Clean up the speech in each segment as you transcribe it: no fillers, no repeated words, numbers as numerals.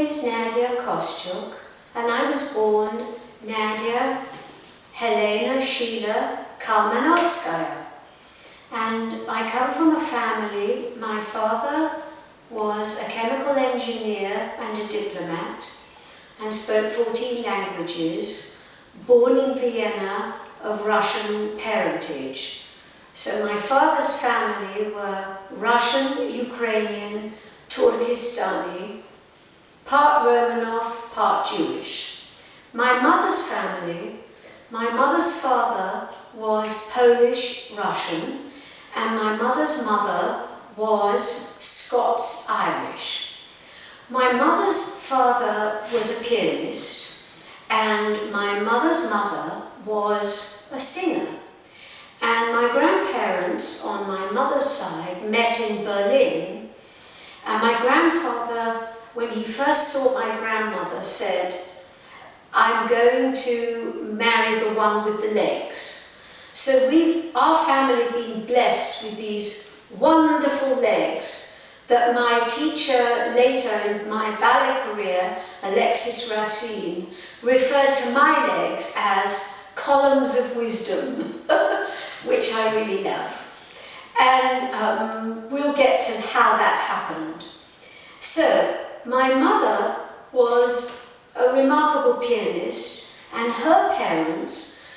is Nadya Koscuik, and I was born Nadya Helena Sheila Kalmanovskaya. And I come from a family. My father was a chemical engineer and a diplomat and spoke 14 languages, born in Vienna of Russian parentage. So my father's family were Russian, Ukrainian, Turkistani, part Romanov, part Jewish. My mother's family, my mother's father was Polish, Russian, and my mother's mother was Scots-Irish. My mother's father was a pianist, and my mother's mother was a singer. And my grandparents on my mother's side met in Berlin, and my grandfather, when he first saw my grandmother, said, "I'm going to marry the one with the legs." So our family been blessed with these wonderful legs that my teacher later in my ballet career, Alexis Racine, referred to my legs as columns of wisdom, which I really love. And we'll get to how that happened. So, my mother was a remarkable pianist, and her parents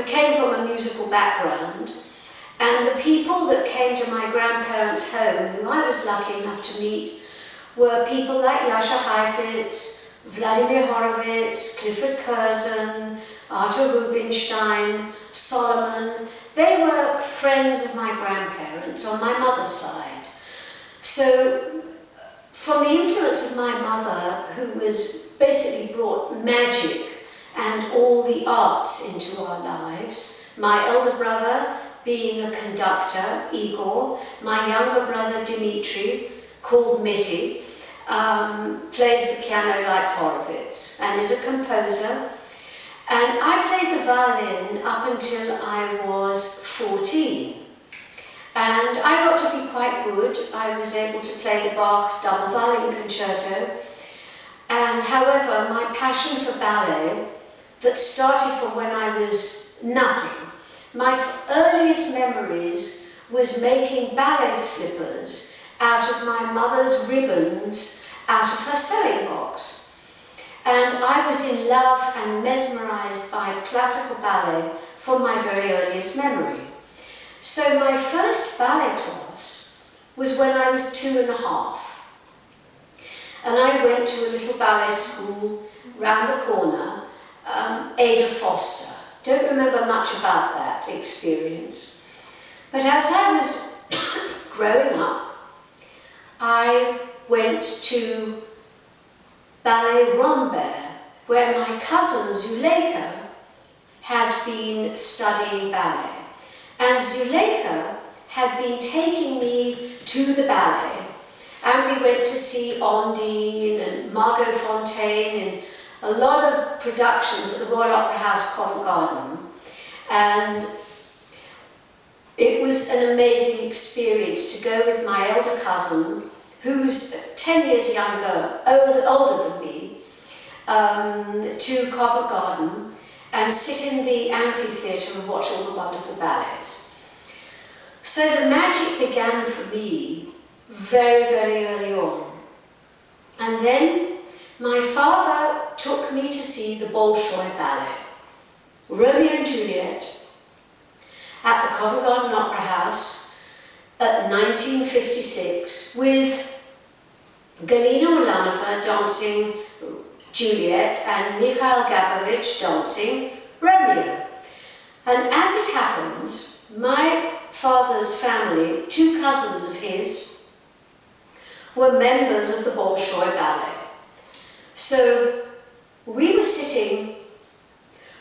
came from a musical background, and the people that came to my grandparents' home, who I was lucky enough to meet, were people like Jascha Heifetz, Vladimir Horowitz, Clifford Curzon, Arthur Rubinstein, Solomon. They were friends of my grandparents on my mother's side. So from the influence of my mother, who was basically brought magic and all the arts into our lives, my elder brother being a conductor, Igor, my younger brother Dmitri, called Mitty, plays the piano like Horowitz and is a composer. And I played the violin up until I was 14. And I got to be quite good. I was able to play the Bach double violin concerto. And however, my passion for ballet, that started from when I was nothing. My earliest memories was making ballet slippers out of my mother's ribbons out of her sewing box. And I was in love and mesmerized by classical ballet from my very earliest memory. So my first ballet class was when I was 2.5. And I went to a little ballet school round the corner, Ada Foster. Don't remember much about that experience. But as I was growing up, I went to Ballet Rambert, where my cousin Zuleika had been studying ballet. And Zuleika had been taking me to the ballet. And we went to see Ondine and Margot Fonteyn and a lot of productions at the Royal Opera House, Covent Garden. And it was an amazing experience to go with my elder cousin, who's 10 years older than me, to Covent Garden and sit in the amphitheatre and watch all the wonderful ballets. So the magic began for me very, very early on. And then my father took me to see the Bolshoi Ballet, Romeo and Juliet, at the Covent Garden Opera House at 1956, with Galina Ulanova dancing Juliet and Mikhail Gabovich dancing Romeo. And as it happens, my father's family, 2 cousins of his, were members of the Bolshoi Ballet. So we were sitting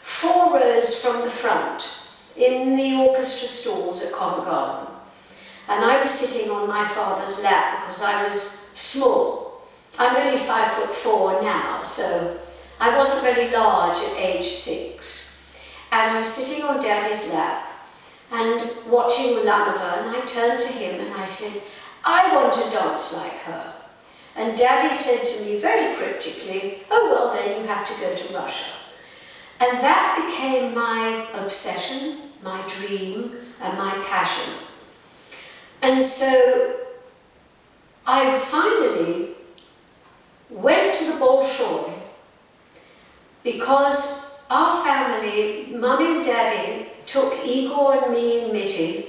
4 rows from the front in the orchestra stalls at Covent Garden. And I was sitting on my father's lap because I was small. I'm only 5'4" now, so I wasn't very large at age 6. And I was sitting on Daddy's lap and watching Ulanova, and I turned to him and I said, "I want to dance like her." And Daddy said to me very cryptically, oh well, then you have to go to Russia. And that became my obsession, my dream, and my passion. And so I finally went to the Bolshoi because our family, Mummy and Daddy, took Igor and me and Mitty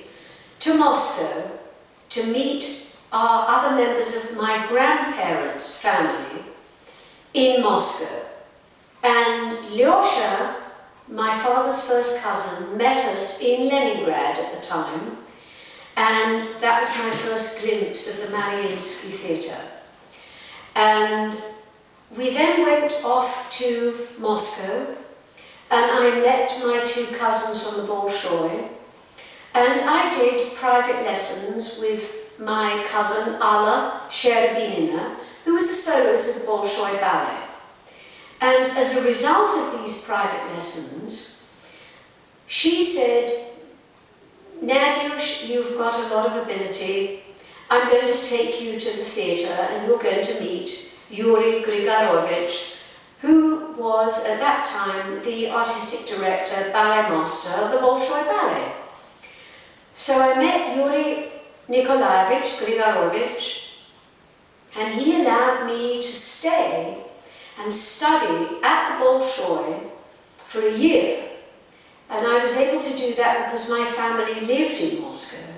to Moscow to meet our other members of my grandparents' family in Moscow. And Lyosha, my father's first cousin, met us in Leningrad at the time, and that was my first glimpse of the Mariinsky Theatre. And we then went off to Moscow, and I met my two cousins from the Bolshoi, and I did private lessons with my cousin Alla Sherebinina, who was a soloist of the Bolshoi Ballet. And as a result of these private lessons, she said, Nadya, you've got a lot of ability. I'm going to take you to the theatre and you're going to meet Yuri Grigorovich, who was at that time the artistic director, ballet master of the Bolshoi Ballet. So I met Yuri Nikolaevich Grigorovich, and he allowed me to stay and study at the Bolshoi for a year. And I was able to do that because my family lived in Moscow.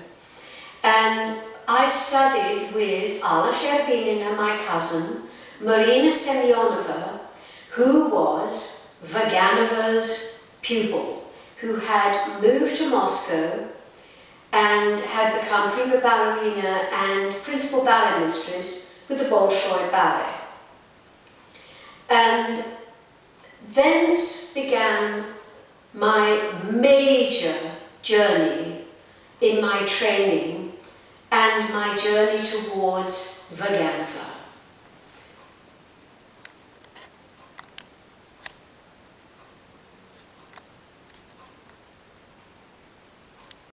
And I studied with Alla Sherebinina, my cousin, Marina Semyonova, who was Vaganova's pupil, who had moved to Moscow and had become prima ballerina and principal ballet mistress with the Bolshoi Ballet. And thence began my major journey in my training and my journey towards Vaganova.